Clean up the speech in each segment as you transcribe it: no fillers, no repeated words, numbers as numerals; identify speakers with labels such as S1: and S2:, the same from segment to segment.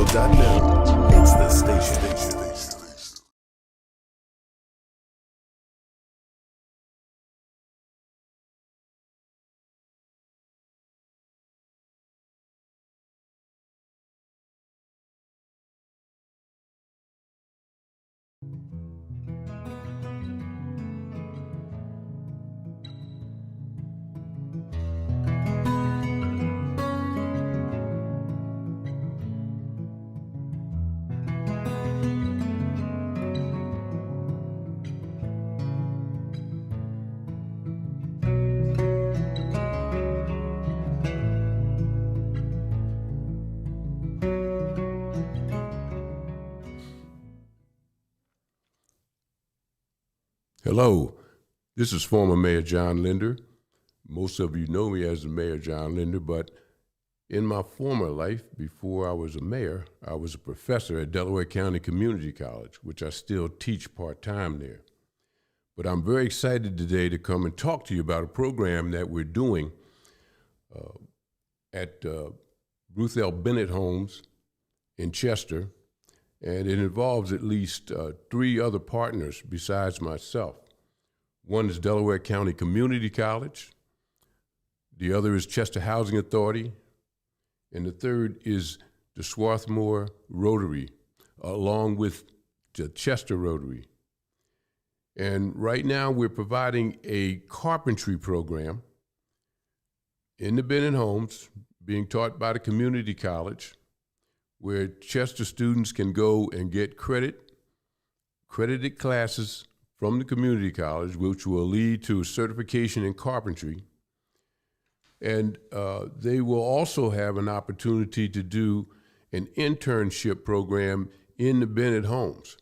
S1: Untitled.net. It's the station.
S2: Hello, this is former Mayor John Linder. Most of you know me as the Mayor John Linder, but in my former life, before I was a mayor, I was a professor at Delaware County Community College, which I still teach part-time there. But I'm very excited today to come and talk to you about a program that we're doing at Ruth L. Bennett Homes in Chester, and it involves at least 3 other partners besides myself. One is Delaware County Community College, the other is Chester Housing Authority, and the third is the Swarthmore Rotary, along with the Chester Rotary. And right now we're providing a carpentry program in the Bennett Homes being taught by the community college, where Chester students can go and get credited classes from the community college, which will lead to certification in carpentry. And they will also have an opportunity to do an internship program in the Bennett Homes.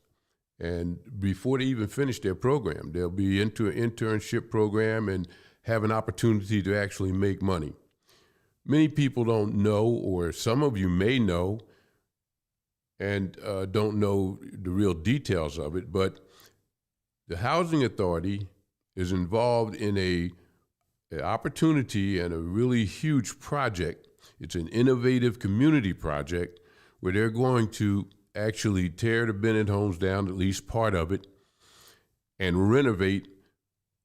S2: And before they even finish their program, they'll be into an internship program and have an opportunity to actually make money. Many people don't know, or some of you may know, and don't know the real details of it, but the Housing Authority is involved in an opportunity and a really huge project. It's an innovative community project where they're going to actually tear the Bennett Homes down, at least part of it, and renovate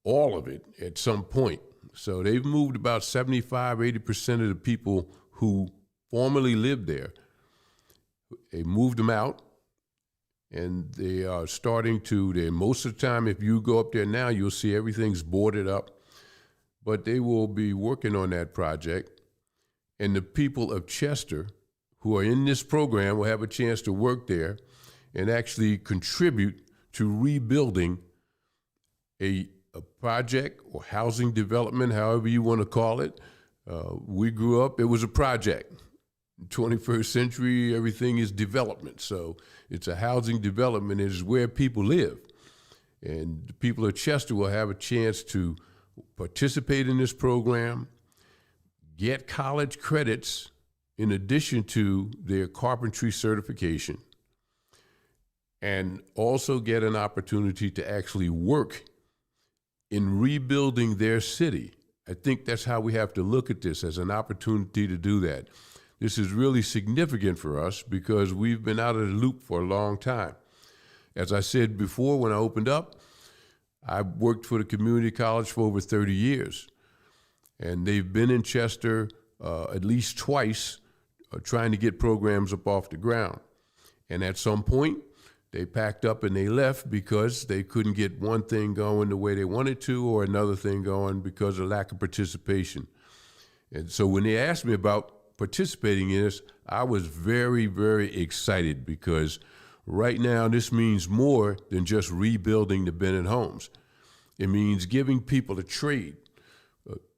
S2: all of it at some point. So they've moved about 75–80% of the people who formerly lived there. They moved them out, and they are starting to, most of the time, if you go up there now, you'll see everything's boarded up, but they will be working on that project. And the people of Chester who are in this program will have a chance to work there and actually contribute to rebuilding a project or housing development, however you want to call it. We grew up, it was a project. 21st century, everything is development. So it's a housing development. It is where people live. And the people of Chester will have a chance to participate in this program, get college credits in addition to their carpentry certification, and also get an opportunity to actually work in rebuilding their city. I think that's how we have to look at this, as an opportunity to do that. This is really significant for us because we've been out of the loop for a long time. As I said before, when I opened up, I worked for the community college for over 30 years. And they've been in Chester at least twice trying to get programs up off the ground. And at some point, they packed up and they left because they couldn't get one thing going the way they wanted to, or another thing going because of lack of participation. And so when they asked me about participating in this, I was very, very excited, because right now this means more than just rebuilding the Bennett Homes. It means giving people a trade,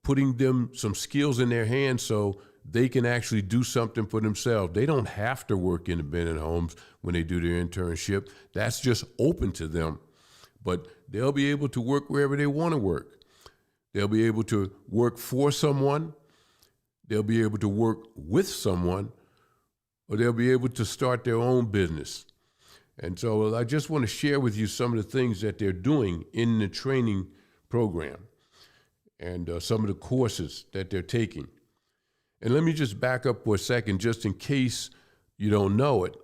S2: putting them some skills in their hands so they can actually do something for themselves. They don't have to work in the Bennett Homes when they do their internship. That's just open to them. But they'll be able to work wherever they want to work. They'll be able to work for someone. They'll be able to work with someone, or they'll be able to start their own business. And so I just want to share with you some of the things that they're doing in the training program and some of the courses that they're taking. And let me just back up for a second, just in case you don't know it,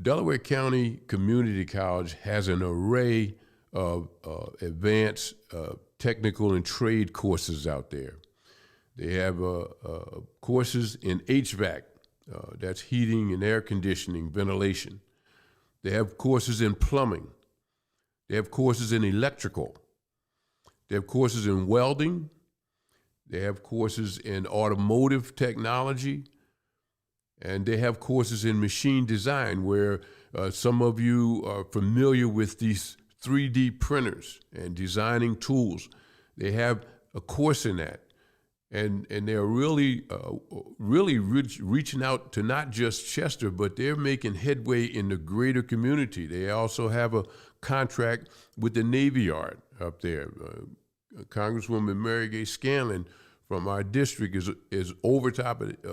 S2: Delaware County Community College has an array of advanced technical and trade courses out there. They have courses in HVAC, that's heating and air conditioning, ventilation. They have courses in plumbing. They have courses in electrical. They have courses in welding. They have courses in automotive technology. And they have courses in machine design, where some of you are familiar with these 3D printers and designing tools. They have a course in that. And they're really reaching out to not just Chester, but they're making headway in the greater community. They also have a contract with the Navy Yard up there. Congresswoman Mary Gay Scanlon from our district is over top of it.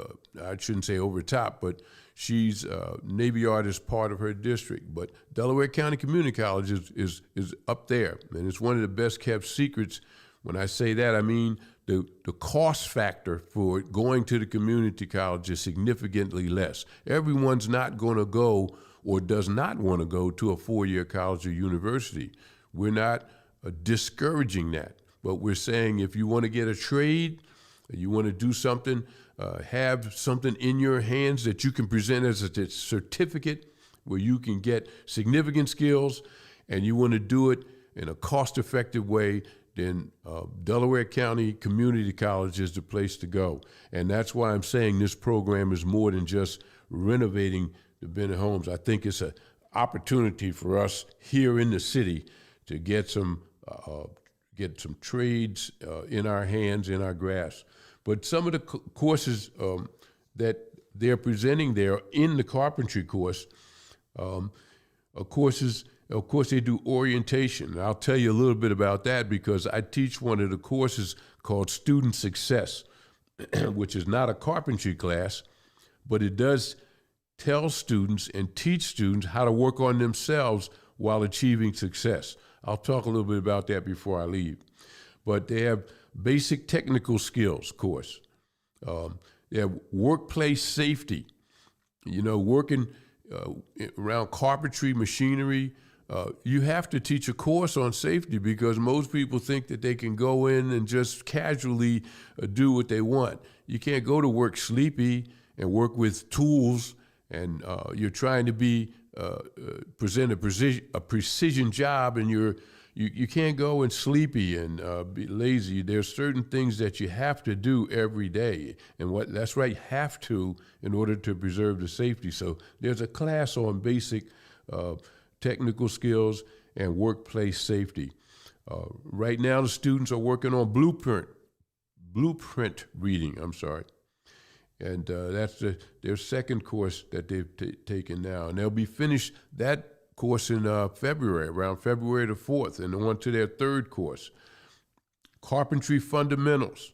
S2: I shouldn't say over top, but she's Navy Yard is part of her district. But Delaware County Community College is up there, and it's one of the best kept secrets. When I say that, I mean the cost factor for going to the community college is significantly less. Everyone's not going to go or does not want to go to a 4-year college or university. We're not discouraging that, but we're saying if you want to get a trade, you want to do something, have something in your hands that you can present as a certificate where you can get significant skills, and you want to do it in a cost-effective way, then Delaware County Community College is the place to go. And that's why I'm saying this program is more than just renovating the Bennett homes. I think it's an opportunity for us here in the city to get some trades in our hands, in our grasp. But some of the courses that they're presenting there in the carpentry course, of course, they do orientation. I'll tell you a little bit about that because I teach one of the courses called Student Success, which is not a carpentry class, but it does tell students and teach students how to work on themselves while achieving success. I'll talk a little bit about that before I leave. But they have basic technical skills course. They have workplace safety, working around carpentry, machinery. You have to teach a course on safety because most people think that they can go in and just casually do what they want. You can't go to work sleepy and work with tools, and you're trying to present a precision job, and you can't go and sleepy and be lazy. There's certain things that you have to do every day, and that's right, have to, in order to preserve the safety. So there's a class on basic technical skills and workplace safety. Right now, the students are working on blueprint reading, And that's their second course that they've taken now. And they'll be finished that course in February, around February the 4th, and on to their third course. Carpentry Fundamentals.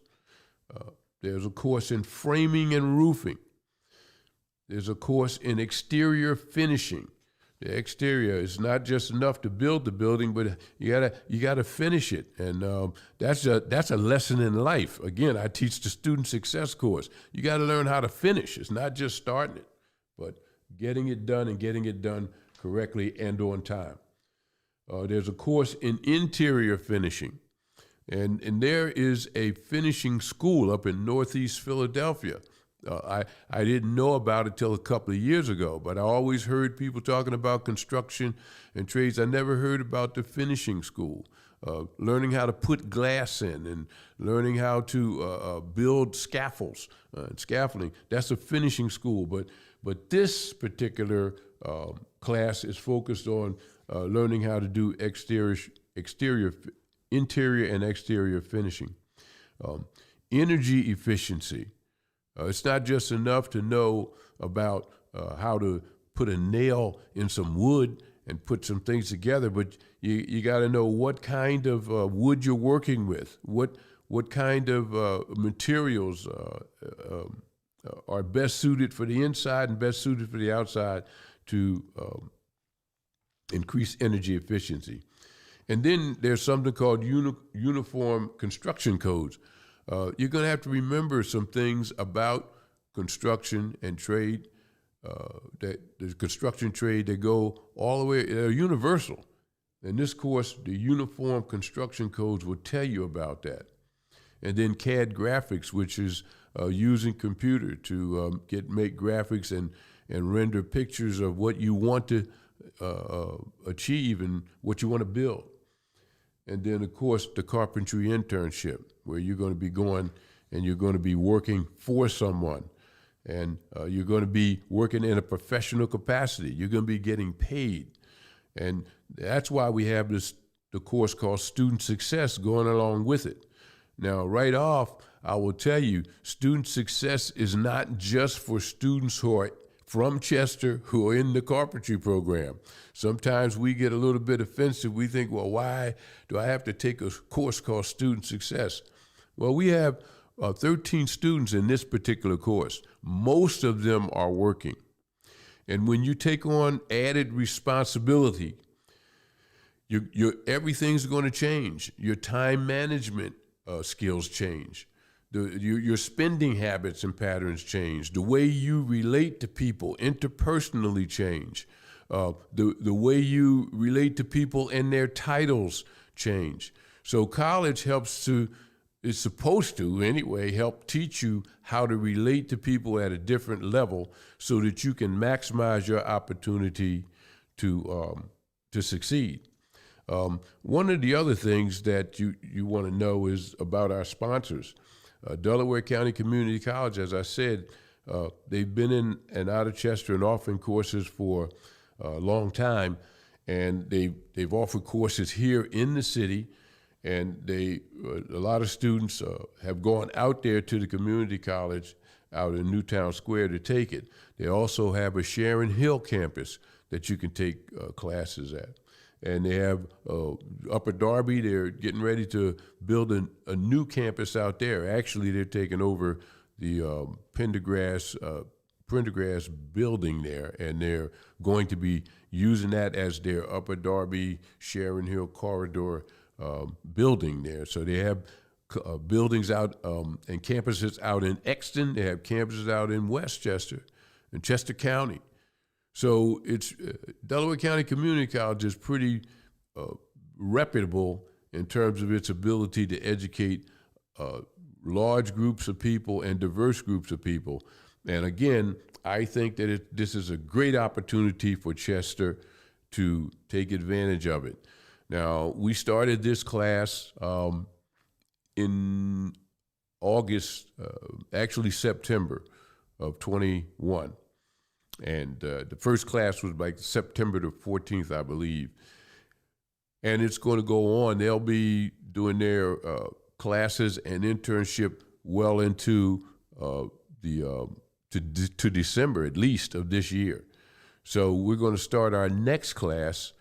S2: There's a course in framing and roofing. There's a course in exterior finishing. The exterior is not just enough to build the building, but you gotta finish it, and that's a lesson in life. Again, I teach the student success course. You got to learn how to finish. It's not just starting it, but getting it done and getting it done correctly and on time. There's a course in interior finishing, and there is a finishing school up in Northeast Philadelphia. I didn't know about it till a couple of years ago, but I always heard people talking about construction and trades. I never heard about the finishing school, learning how to put glass in and learning how to build scaffolds and scaffolding. That's a finishing school, but this particular class is focused on learning how to do interior and exterior finishing. Energy efficiency. It's not just enough to know about how to put a nail in some wood and put some things together, but you got to know what kind of wood you're working with, what kind of materials are best suited for the inside and best suited for the outside to increase energy efficiency. And then there's something called uniform construction codes. You're going to have to remember some things about construction and trade. that the construction trade, they go all the way, they're universal. In this course, the Uniform Construction Codes will tell you about that. And then CAD graphics, which is using computer to make graphics and render pictures of what you want to achieve and what you want to build. And then, of course, the Carpentry Internship, where you're going to be going and you're going to be working for someone. And you're going to be working in a professional capacity. You're going to be getting paid. And that's why we have the course called Student Success going along with it. Now, right off, I will tell you, Student Success is not just for students who are from Chester who are in the carpentry program. Sometimes we get a little bit offensive. We think, well, why do I have to take a course called Student Success? Well, we have 13 students in this particular course. Most of them are working. And when you take on added responsibility, everything's going to change. Your time management skills change. Your spending habits and patterns change. The way you relate to people interpersonally change. The way you relate to people and their titles change. So college is supposed to anyway help teach you how to relate to people at a different level so that you can maximize your opportunity to succeed. One of the other things that you want to know is about our sponsors. Delaware County Community College, as I said, they've been in and out of Chester and offering courses for a long time, and they've offered courses here in the city, and a lot of students have gone out there to the community college out in Newtown Square to take it. They also have a Sharon Hill campus that you can take classes at. And they have Upper Darby. They're getting ready to build a new campus out there. Actually, they're taking over the Pendergrass building there, and they're going to be using that as their Upper Darby Sharon Hill corridor building there. So they have buildings out and campuses out in Exton. They have campuses out in Westchester, in Chester County. So it's Delaware County Community College is pretty reputable in terms of its ability to educate large groups of people and diverse groups of people. And again, I think that this is a great opportunity for Chester to take advantage of it. Now, we started this class in August, actually September of 21. And the first class was like September the 14th, I believe. And it's going to go on. They'll be doing their classes and internship well into to December, at least, of this year. So we're going to start our next class.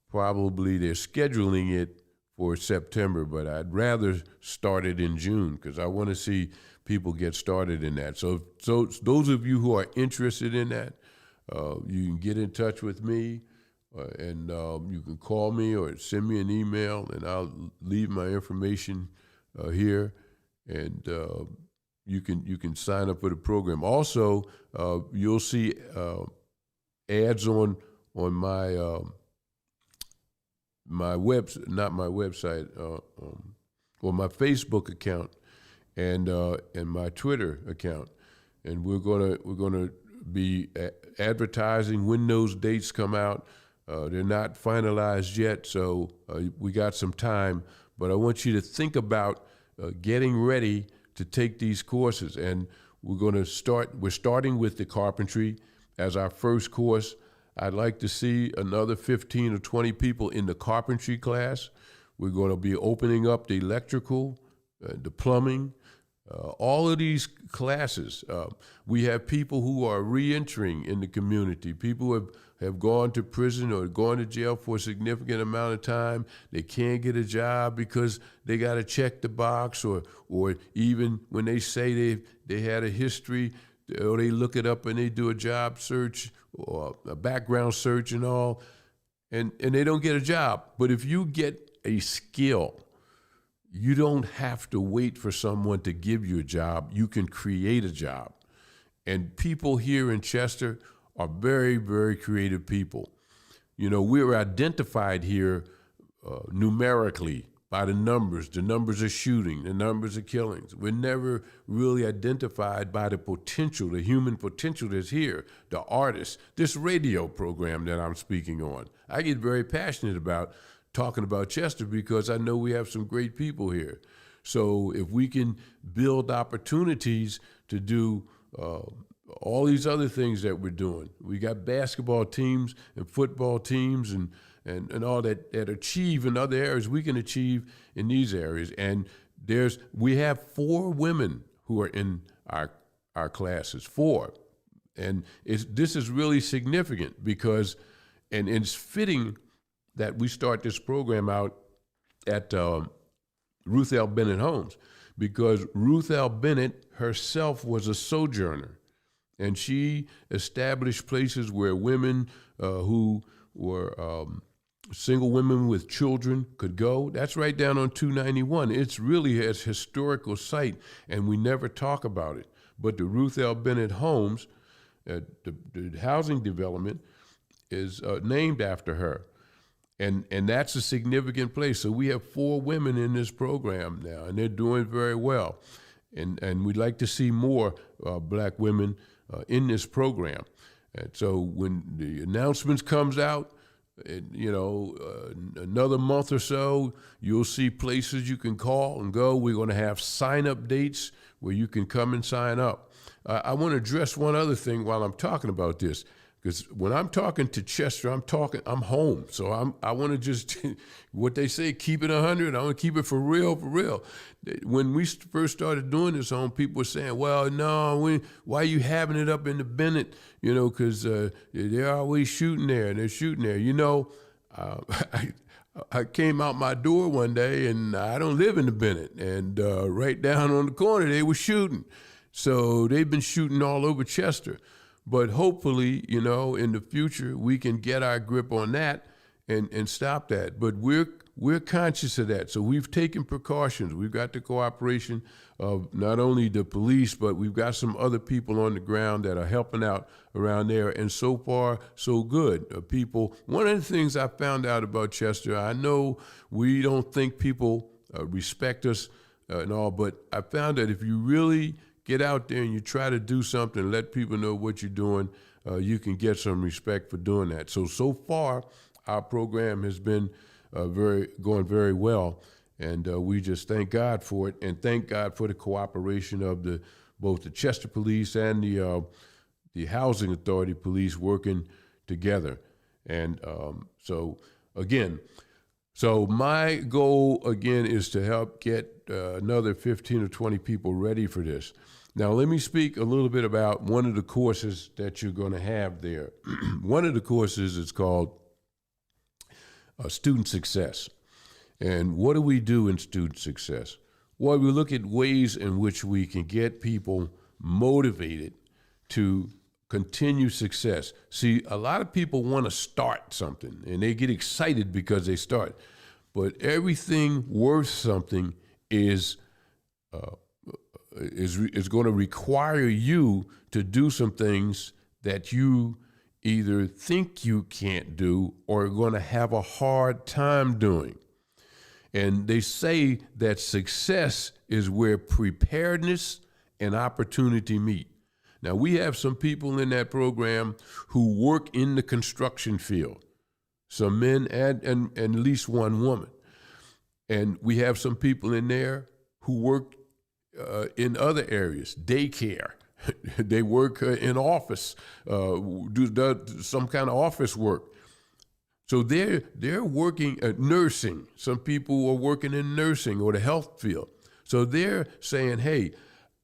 S2: Probably they're scheduling it for September, but I'd rather start it in June because I want to see people get started in that. So those of you who are interested in that, you can get in touch with me, and you can call me or send me an email, and I'll leave my information here, and you can sign up for the program. Also, you'll see ads on my my website, or my Facebook account, and my Twitter account, and we're gonna be advertising when those dates come out. They're not finalized yet, so we got some time, but I want you to think about getting ready to take these courses. And we're starting with the carpentry as our first course. I'd like to see another 15 or 20 people in the carpentry class. We're going to be opening up the electrical, the plumbing, all of these classes. We have people who are re-entering in the community, people who have gone to prison or gone to jail for a significant amount of time. They can't get a job because they got to check the box, or even when they say they had a history, or they look it up and they do a job search or a background search and all, and they don't get a job. But if you get a skill, you don't have to wait for someone to give you a job. You can create a job. And people here in Chester are very, very creative people. You know, we're identified here numerically by the numbers of shooting, the numbers of killings. We're never really identified by the potential, the human potential that's here, the artists, this radio program that I'm speaking on. I get very passionate about talking about Chester because I know we have some great people here. So if we can build opportunities to do all these other things that we're doing, we got basketball teams and football teams and all that achieve in other areas, we can achieve in these areas. And we have 4 women who are in our classes, 4. And this is really significant because, and it's fitting that we start this program out at Ruth L. Bennett Homes, because Ruth L. Bennett herself was a sojourner, and she established places where women who were single women with children could go. That's right down on 291. It's really a historical site, and we never talk about it. But the Ruth L. Bennett Homes, the housing development, is named after her. And that's a significant place. So we have 4 women in this program now, and they're doing very well. And we'd like to see more black women in this program. And so when the announcements comes out, another month or so, you'll see places you can call and go. We're going to have sign-up dates where you can come and sign up. I want to address one other thing while I'm talking about this. Because when I'm talking to Chester, I'm home. So I want to just, what they say, keep it 100. I want to keep it for real, for real. When we first started doing this home, people were saying, well, no, why are you having it up in the Bennett? Because they're always shooting there and they're shooting there. I came out my door one day and I don't live in the Bennett. And right down on the corner, they were shooting. So they've been shooting all over Chester. But hopefully, in the future, we can get our grip on that and stop that. But we're conscious of that. So we've taken precautions. We've got the cooperation of not only the police, but we've got some other people on the ground that are helping out around there. And so far, so good. One of the things I found out about Chester, I know we don't think people respect us and all, but I found that if you really get out there and you try to do something, let people know what you're doing, you can get some respect for doing that. So far, our program has been going very well, and we just thank God for it, and thank God for the cooperation of both the Chester Police and the Housing Authority Police working together. And so my goal, again, is to help get another 15 or 20 people ready for this. Now, let me speak a little bit about one of the courses that you're going to have there. One of the courses is called Student Success. And what do we do in student success? Well, we look at ways in which we can get people motivated to continue success. See, a lot of people want to start something, and they get excited because they start. But everything worth something is going to require you to do some things that you either think you can't do or are going to have a hard time doing. And they say that success is where preparedness and opportunity meet. Now, we have some people in that program who work in the construction field, some men and at least one woman. And we have some people in there who work in other areas, daycare. They work in office, do some kind of office work. So they're working at nursing. Some people are working in nursing or the health field. So they're saying, hey,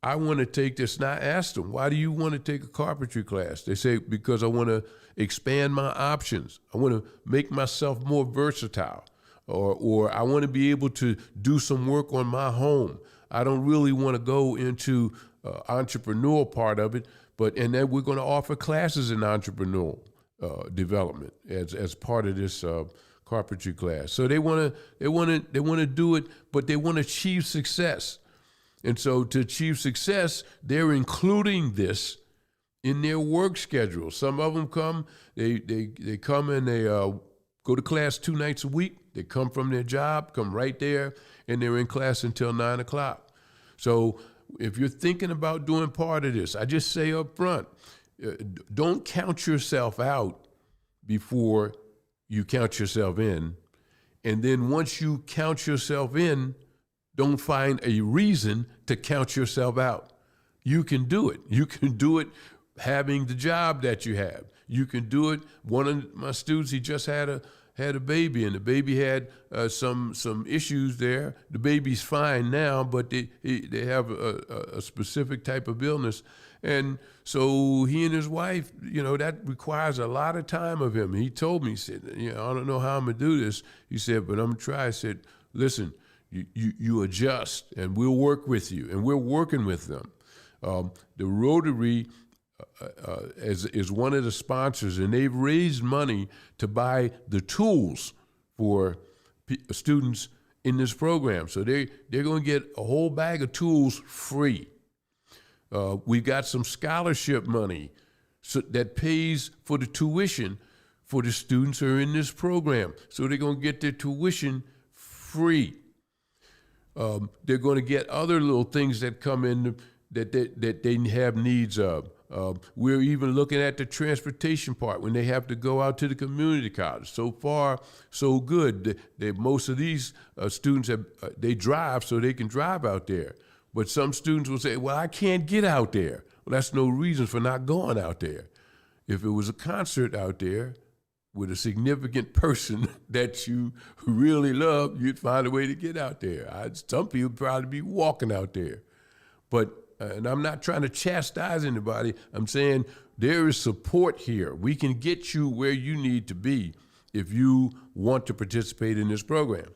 S2: I want to take this. And I asked them, why do you want to take a carpentry class? They say, because I want to expand my options. I want to make myself more versatile, or I want to be able to do some work on my home. I don't really want to go into entrepreneurial part of it, and then we're going to offer classes in entrepreneurial development as part of this carpentry class. So they want to do it, but they want to achieve success. And so to achieve success, they're including this in their work schedule. Some of them come, they come and they go to class 2 nights a week. They come from their job, come right there, and they're in class until 9 o'clock. So if you're thinking about doing part of this, I just say up front, don't count yourself out before you count yourself in. And then once you count yourself in, don't find a reason to count yourself out. You can do it. You can do it having the job that you have. You can do it. One of my students, he just had a baby, and the baby had some issues there. The baby's fine now, but they have a specific type of illness. And so he and his wife, that requires a lot of time of him. He told me, he said, I don't know how I'm going to do this. He said, but I'm going to try. I said, listen, you adjust, and we'll work with you, and we're working with them. The Rotary is one of the sponsors, and they've raised money to buy the tools for students in this program. So they're going to get a whole bag of tools free. We've got some scholarship money that pays for the tuition for the students who are in this program. So they're going to get their tuition free. They're going to get other little things that come in that they have needs of. We're even looking at the transportation part when they have to go out to the community college. So far, so good. Most of these students, they drive so they can drive out there. But some students will say, well, I can't get out there. Well, that's no reason for not going out there. If it was a concert out there with a significant person that you really love, you'd find a way to get out there. Some people probably be walking out there. But and I'm not trying to chastise anybody. I'm saying there is support here. We can get you where you need to be if you want to participate in this program.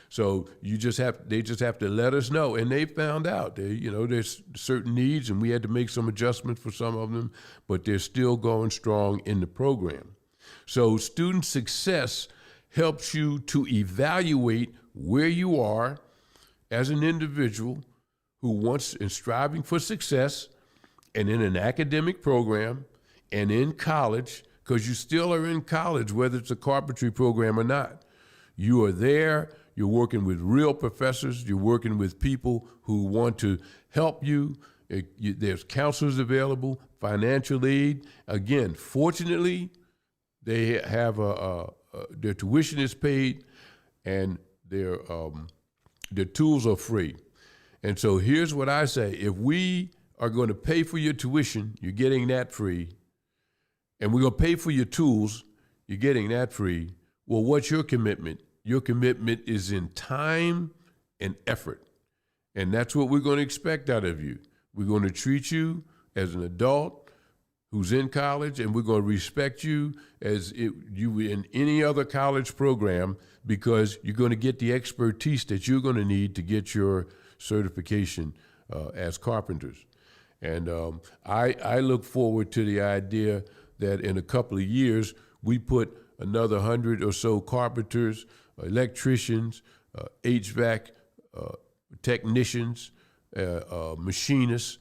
S2: So they just have to let us know. And they found out there's certain needs, and we had to make some adjustments for some of them, but they're still going strong in the program. So student success helps you to evaluate where you are as an individual who wants and striving for success, and in an academic program and in college, because you still are in college, whether it's a carpentry program or not. You are there, you're working with real professors, you're working with people who want to help you. There's counselors available, financial aid. Again, fortunately, they have their tuition is paid, and their tools are free. And so here's what I say. If we are going to pay for your tuition, you're getting that free, and we're going to pay for your tools, you're getting that free, well, what's your commitment? Your commitment is in time and effort. And that's what we're going to expect out of you. We're going to treat you as an adult who's in college, and we're going to respect you as you in any other college program, because you're going to get the expertise that you're going to need to get your certification as carpenters. And I look forward to the idea that in a couple of years, we put another 100 or so carpenters, electricians, HVAC technicians, machinists,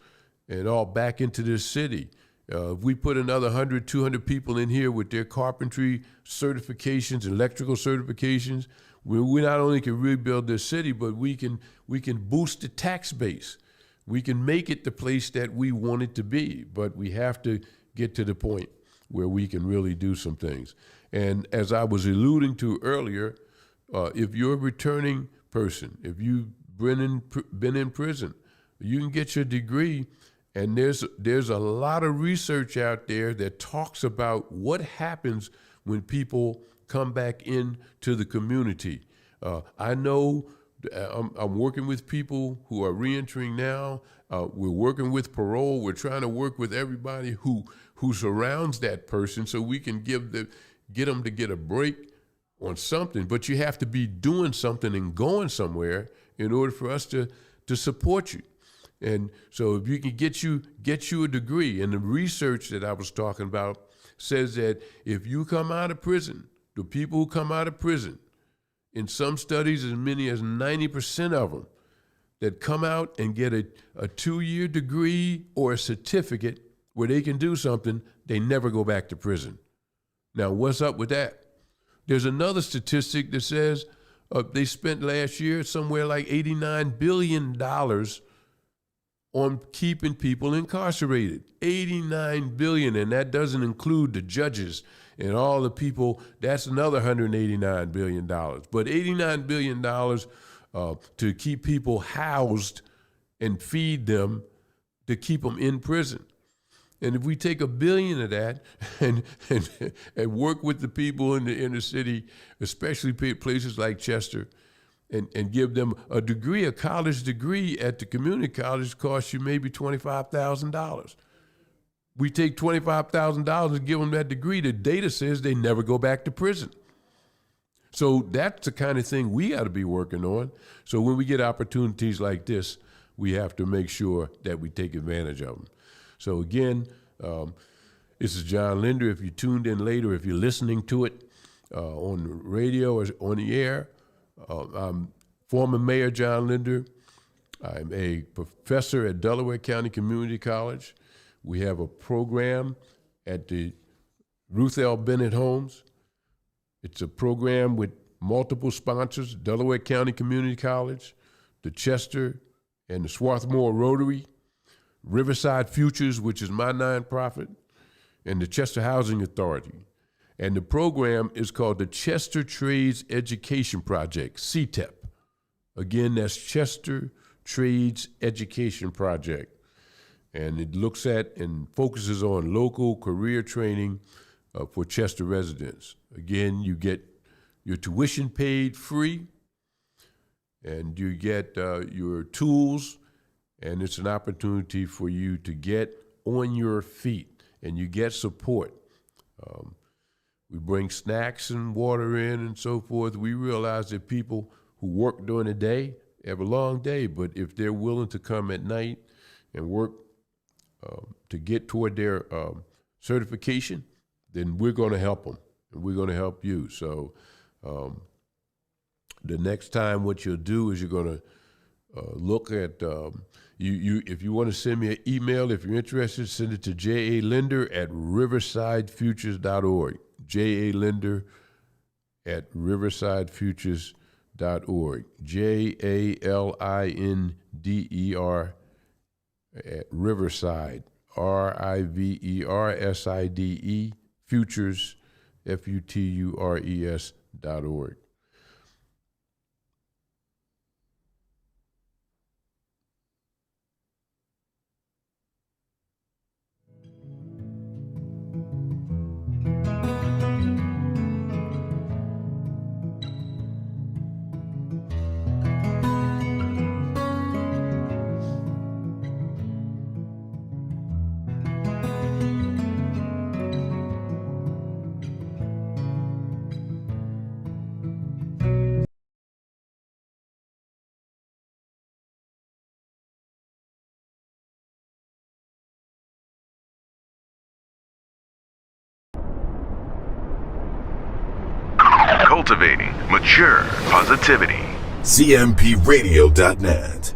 S2: and all back into this city. If we put another 100, 200 people in here with their carpentry certifications, electrical certifications, we not only can rebuild this city, but we can boost the tax base. We can make it the place that we want it to be, but we have to get to the point where we can really do some things. And as I was alluding to earlier, if you're a returning person, if you've been in prison, you can get your degree. And there's a lot of research out there that talks about what happens when people come back into the community. I know I'm working with people who are reentering now. We're working with parole. We're trying to work with everybody who surrounds that person so we can get them to get a break on something. But you have to be doing something and going somewhere in order for us to support you. And so if you can get you a degree, and the research that I was talking about says that if you come out of prison, the people who come out of prison, in some studies as many as 90% of them that come out and get a 2-year degree or a certificate where they can do something, they never go back to prison. Now, what's up with that? There's another statistic that says they spent last year somewhere like $89 billion on keeping people incarcerated. $89 billion, and that doesn't include the judges and all the people. That's another $189 billion. But $89 billion to keep people housed and feed them, to keep them in prison. And if we take $1 billion of that and work with the people in the inner city, especially places like Chester, and give them a degree, a college degree at the community college costs you maybe $25,000. We take $25,000 and give them that degree. The data says they never go back to prison. So that's the kind of thing we got to be working on. So when we get opportunities like this, we have to make sure that we take advantage of them. So again, this is John Linder. If you tuned in later, if you're listening to it on the radio or on the air, I'm former Mayor John Linder. I'm a professor at Delaware County Community College. We have a program at the Ruth L. Bennett Homes. It's a program with multiple sponsors: Delaware County Community College, the Chester and the Swarthmore Rotary, Riverside Futures, which is my nonprofit, and the Chester Housing Authority. And the program is called the Chester Trades Education Project, CTEP. Again, that's Chester Trades Education Project. And it looks at and focuses on local career training for Chester residents. Again, you get your tuition paid free, and you get your tools, and it's an opportunity for you to get on your feet, and you get support. We bring snacks and water in and so forth. We realize that people who work during the day have a long day, but if they're willing to come at night and work to get toward their certification, then we're going to help them, and we're going to help you. So the next time what you'll do is you're going to look at, if you want to send me an email, if you're interested, send it to jalinder@riversidefutures.org. jalinder@riversidefutures.org. JALINDER at Riverside, RIVERSIDE, Futures, FUTURES.org.
S1: Cultivating mature positivity.
S3: CMPRadio.net